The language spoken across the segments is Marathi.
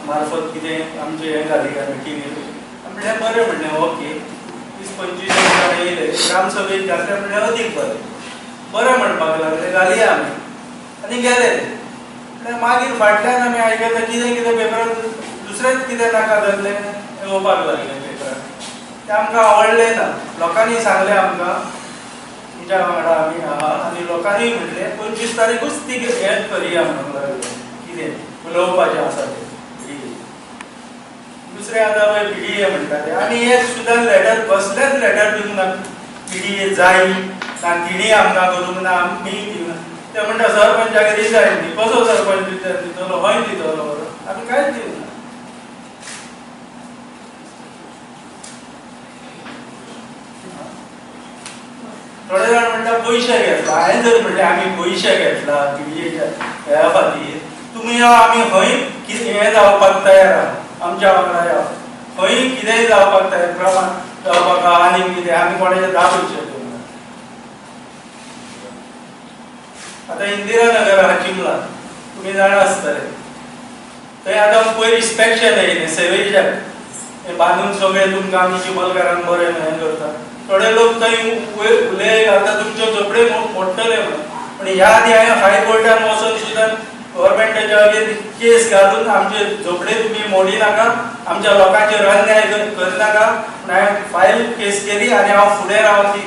मार्फत कितें आमचें हें घाली काय मिटिंगेक म्हणल्यार बरें म्हणलें ओके 20-25 जाण येयले ग्रामसभेक घातले म्हणल्यार अदीक बरें म्हणपाक लागले घालया आमी आनी गेले म्हणल्यार मागीर फाटल्यान आमी आयकलें कितें कितें पेपरान दुसरेंच कितें नाका जाल्लें येवपाक लागलें पेपरान तें आमकां आवडलें ना लोकांनी सांगलें आमकां तुमच्या वांगडा आमी आहा आनी लोकांनी म्हणलें 25 तारीखूच ती हें करया म्हणून लागलें कितें उलोवपाचें आसा तें दुसरें आतां पळय PDA म्हणटा ते आनी एक सुद्दां लेटर कसलेंच लेटर दिवंक ना PDA जाय ना तिणी आमकां करूंक ना आमी दिवंक ते म्हणटा सरपंचाक रिजायन दी कसो सरपंच दितलो हय दितलो आमी कांयच दिवंक ना थोडे जाण म्हणटा पयशे घेतला हांवें जर म्हणलें आमी पयशे घेतला PDAच्या ह्या खातीर तुमी आमी खंय कितें हें जावपाक तयार आहा आमच्या वांगडा या खंय कितेंय जावपाक तयार प्रमाण जावपाक आनी कितें आमी कोणाचे धा पयशे दिवंक ना आतां इंदिरा नगर आहा चिंबला तुमी जाणा आसतले थंय आतां पयर इन्स्पेक्शन येयलें सेवेजाक हें बांदून सगळें तुमकां आमी चिंबलकारांक बरें हें करता थोडे लोक थंय उलय घालता तुमच्यो झोपडे मोडटले म्हणून पूण ह्या आदी हांवें हायकोर्टान वचून सुद्दां गव्हर्मेंटाच्या वतीन केस घालून आमचे झोपडे तुम्ही मोडी नाका आमच्या लोकांचेर अन्याय करनाका हांवें फायल केस केली आनी हांव फुडें रावन ती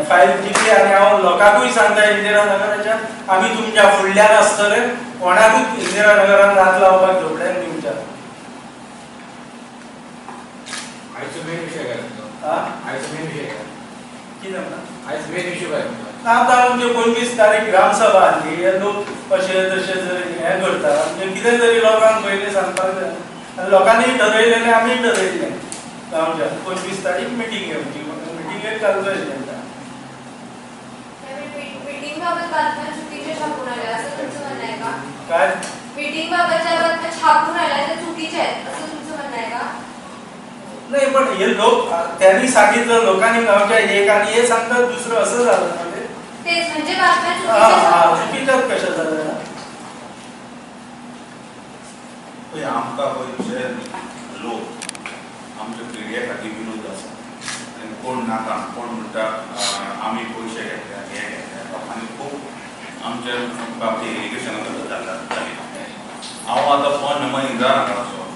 फायल जिखली आनी हांव लोकांकूय सांगता इंदिरा नगराच्या आमी तुमच्या फुडल्यान आसतले कोणाकूच इंदिरा नगरान हात लावपाक झोपड्यान दिवच्या आयचो मेन विशय काय आयचो मेन विशय काय कितें म्हणटा आयज मेन इशू काय आतां आमचे 25 तारीख ग्रामसभा आसली हे लोक अशे तशे जर हें करता म्हणजे कितें तरी लोकांक पयलीं सांगपाक जाय आनी लोकांनी ठरयलेलें आमी ठरयलें गांवच्या 25 तारीख मिटींग घेवची मिटींगेक घालचो एजेंडा मीटिंग बाबत बातम्या चुकीच्या छापून आल्या असं तुमचं म्हणणं आहे का काय मीटिंग बाबतच्या बातम्या छापून आल्या त्या चुकीच्या आहेत असं तुमचं म्हणणं आहे का नाही पण हे लोक त्यांनी सांगितलं लोकांनी गावच्या एक आणि हे सांगतात दुसरं असं झालं ना तेच म्हणजे बातम्या चुकीच्याच कशा झाल्या आमकां पयलींचे लोक आमच्या पिढये खातीर विरोध आसा आनी कोण नाका कोण म्हणटा आमी पयशे घेतल्या हे घेतल्या लोकांनी खूब आमच्या बाबतींत इरिगेशना जाली हांव आतां फोन नंबर इंदिरा नगराचो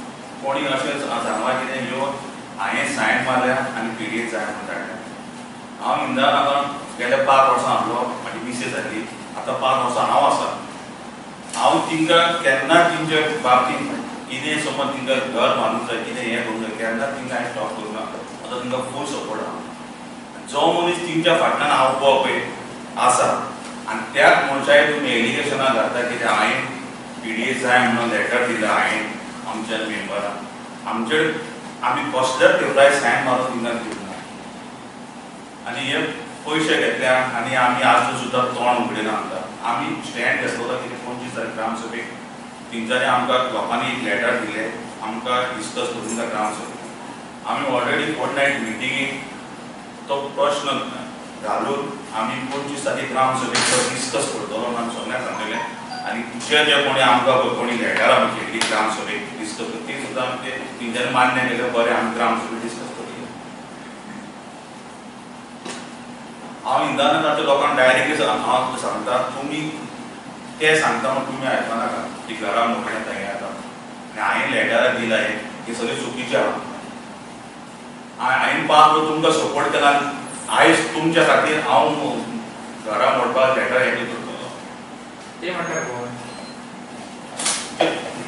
कोणी अशें सांगला कितें ह्यो हांवें सायन मारल्या आनी PDA जाय म्हणून धाडल्या हांव इंदिरा नगरान गेल्या 5 वर्सां आसलो म्हाजी मिसेस जाली आतां 5 वर्सां हांव आसा हांव तिंकां केन्ना तिंच्या बाबतींत कितें समज तिंकां घर बांदूंक जाय कितें हें करूंक जाय केन्ना तिंकां हांवें स्टॉप करूंक ना आतां तिंकां फूल सपोर्ट आहा जो मनीस तिंच्या फाटल्यान हांव उबो पळय आसा आनी त्याच मनशाक तुमी एलिगेशनां घालता कितें हांवें PDA जाय म्हणून लेटर दिला हांवें आमच्या मेंबराक आमचे आमी कसल्याच पेपरार सायन मारून तिंकां दिवंक ना आनी हे पयशे घेतल्या आनी आमी आजून सुद्दां तोंड उगडिना आमकां आमी स्टँड घेतलो कितें 25 तारीख ग्रामसभेक तेंच्यांनी आमकां लोकांनी एक लेटर दिलें आमकां डिस्कस करून त्या ग्रामसभेक आमी ऑलरेडी फोर्टनायट मिटिंगेक तो प्रश्न घालून आमी 25 तारीख ग्रामसभेक तो डिस्कस करतलो म्हणून सगळ्यांक सांगलेलें आनी जे कोणी आमकां कोणी लेटर आमी केल्ली ग्रामसभेक डिस्कस करता ती सुद्दां आमी तेंच्यांनी मान्य केलें बरें आमी ग्रामसभेक डिस्कस करूया हांव इंदिरा नगराच्या लोकांक डायरेक्टली हांव सांगता तुमी ते सांगता म्हूण तुमी आयकनाका ती घरा मोकळ्या थंय येता आनी हांवें लेटरां दिला हे सगळें चुकीचें आहा हांवें 5 वर्स तुमकां सपोर्ट केला आयज तुमच्या खातीर हांव घरा मोडपाक लेटर हें करतलो ते म्हणल्यार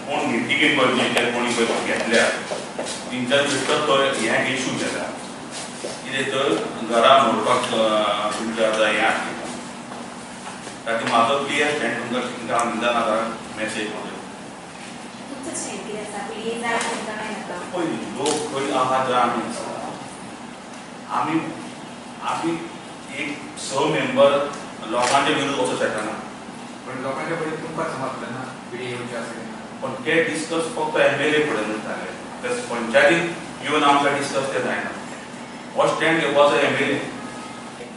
कोण मिटिंगेक पळय कोणी पळय घेतल्या तेंच्यानी भितर तो हें इशू केला कितें तर घरा मोडपाक तुमच्या आतां हें आसलें ताका म्हाजो क्लियर स्टँड तुमकां हांव इंदिरा नगराक मॅसेज मारलो पळय लोक खंय आहा थंय आमी आमी एक 6 मेंबर लोकांचे विरोध वचूंक शकना पण लोकांच्या फुडें तुमकां समजलें ना PDA येवचें आसलें पण ते डिस्कस फक्त MLA फुडें जालें ते पंचायतीक येवन आमकां डिस्कस ते जायना हो स्टँड घेवपाचो MLA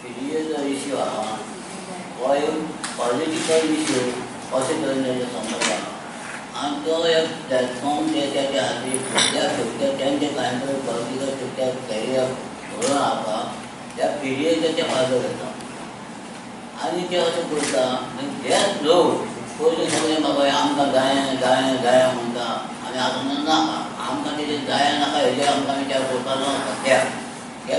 PDA जो इश्यू आहा हो एक पॉलिटिकल इश्यू अशें तरेन समजता आणि तो एक प्लॅटफॉर्म त्याच्या खातीर त्या त्यांचे कांय पॉलिटिकल त्या कॅरियर घडोवन हाडपा त्या पिडयेक ते फायदो घेता आनी ते अशें करता तेच लोक पयलीं सगळें बाबा आमकां जायें जायें जायें म्हणटा आनी आतां नाका आमकां कितें जायें नाका हेजेर आमकां विचार करपाचो त्या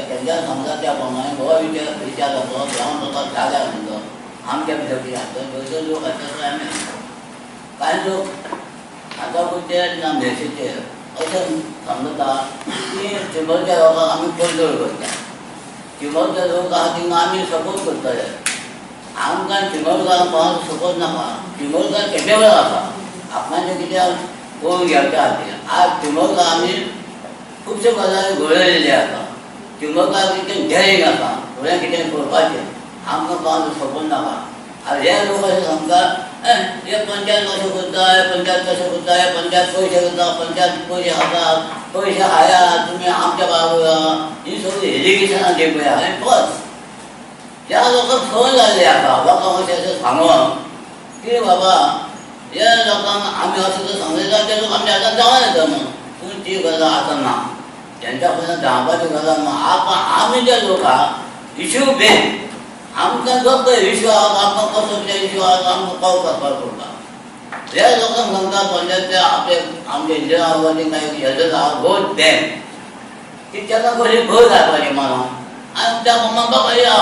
तेंच्या समजा त्या प्रमाणे हो विचार जातो जावन ताका जाग्यार म्हणटो आमच्या भितर कितें आसता थंयसर लोक आसता आमी कांय लोक आतां पळय ते नामनेचेर अशें समजता की चिंबरच्या लोकांक आमी कंट्रोल करता चिंबरचे लोक आहा थिंगा आमी सपोर्ट करतले आमकां चिंबरकार कोणाक सपोर्ट नाका चिंबरकार केपेबल आसा आपणाचें कित्याक पळोवन घेवच्या खातीर आज चिंबरकार आमी खुबश्यो गजाली घडयलेल्यो आसा चिंबरकार कितें डॅरिंग आसा फुडें कितें करपाचें आमकां कोणाक सपोर्ट नाका आनी हे लोक अशें सांगता हे पंचायत कशें करता हे पंचायत कशें करता हे पंचायत पयशे करता पंचायत पयशे खाता पयशे हाया तुमी आमच्या बाबा ही सगळी एज्युकेशनां दे पळय हांवें बस त्या लोकांक संवय जाल्ली आसा लोकांक अशें सांगप की बाबा हे लोकांक आमी अशें सांगयता ते लोक आमच्या हातान जावन येता न्हू पूण ती गजाल आतां ना तेंच्या कडल्यान जावपाची गजाल ना आमी जे लोक आहा इश्यू बेन आमकां जो पळय इश्यू आहा आमकां कसो कितें इश्यू आहा आमकां कॉल करपाक पडटा हे लोकांक सांगता पंचायत आपले आमचे इंजिनियर काय हेजर आहा वोट देन की तेका कशी भर घालपाची म्हणून आनी त्या प्रमाण बाबा या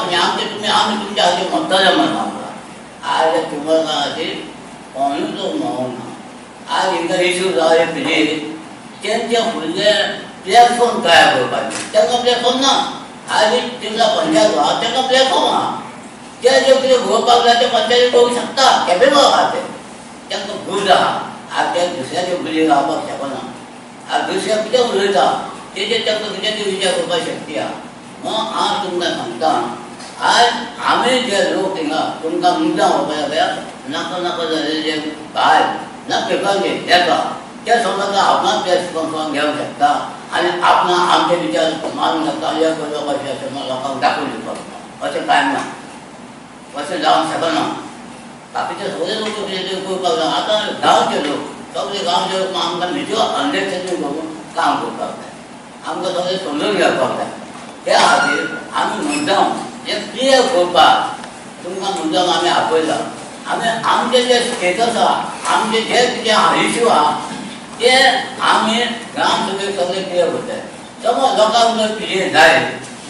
तुमी आमी तुमच्या खातीर म्हणटले म्हणून आमकां आज चिंबरकार खातीर कोणूच म्हणूंक ना आज हिंगा इश्यू जाले पिडीर तेंचे फुडले प्लॅटफॉर्म तयार करपाचे तेंका प्लॅटफॉर्म ना आज तिंगा पंचायत आहा तेंका प्लॅटफॉर्म आहा ते जे कितें घडोवपाक जाय ते पंचायती करूंक शकता केपेबल आहा ते तेंकां भूल आहा आज ते दुसऱ्याचे भुली रावपाक शकना आज दुसऱ्या कितें उलयता तेजेर तेंकां कितें तरी विचार करपाक शक्ती आहा म्हणून हांव तुमकां सांगता आज आमी जे लोक थिंगा तुमकां मुद्दाम वळखल्यात नाका नाका जालेले जे भायर ना पेपराचेर येता ते समजा आपणाच प्लॅटफॉर्म घेवंक शकता आनी आपणा आमचे विचार मारूंक शकता हे लोक अशें अशें लोकांक दाखोवन दिवपाक अशें कांय ना अशें जावंक शकना बाकीचे सगळे लोक कितें करपाक जाय आतां गांवचे लोक सगळे गांवचे लोक आमकां न्हिद्यो अंडरस्टँडींग करून काम करपाक जाय आमकां सगळें समजून घेवपाक जाय त्या खातीर आमी मुद्दाम एक क्लियर करपाक तुमकां मुद्दाम आमी आपयला आमी आमचे जे स्टेटस आहा आमचे जे कितें इश्यू आहा ते आमी ग्रामसभेक सगळे क्लियर करताय समज लोकांक जर पिरियड जाय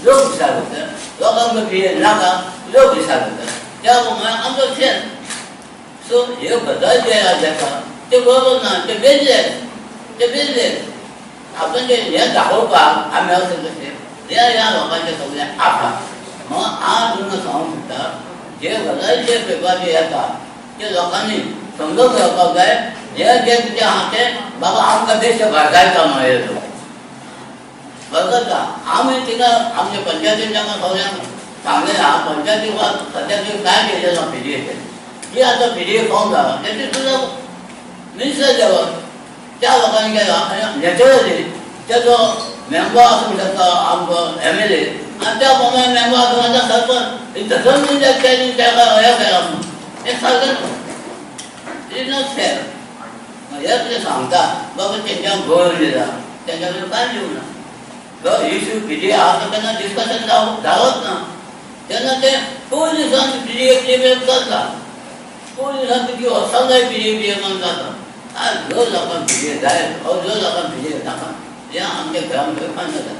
लोक विचार करतात लोकांक जर पिरियड नाका लोक विचार करतात त्या प्रमाणे आमचो शेत सो हे गजाल जे आसा ते बरोबर ना ते बेजलेस आपण जे हे दाखोवपाक आमी अशें कशें ह्या लोकांचे सगळे आसा मग आज तुमकां सांगूंक सोदता जे गजाली जे पेपराचेर येता ते लोकांनी समजून घेवपाक जाय हे जे कितें आहा ते बाबा आमकां देश भरगायता म्हणून भरगता आमी थिंगा आमच्या पंचायतीन तांकां सगळ्यांक सांगलें आहा पंचायतीक सद्या तरी कांय केलें ना पिडीएचेर जी आतां पिडीएफ फॉर्म जाला तेचे सुद्दां मिनिस्टर लेवल त्या लोकांनी केला आनी नॅचरली तेजो मेंबर आसूंक शकता आमचो MLA आनी त्या प्रमाणे मेंबर आसूंक आतां सरपंच धरून तेका हे केला म्हणून हें सारकें इज नॉट फेर हे कितें सांगता बाबा तेंच्यान गोवन दिला तेंच्या कडेन कांय दिवं ना जो इश्यू पिडीएफ आहा तो केन्ना डिस्कशन जावच ना तेन्ना ते पयलीं दिसान पिडीएफ करता पयलीं दिसान तुजी वचपाक जाय पिडीएफ म्हणून जाता आज जो लोकांक पिडीएफ जाय जो लोकांक पिडीएफ नाका हें आमच्या ग्रामसभेक जाता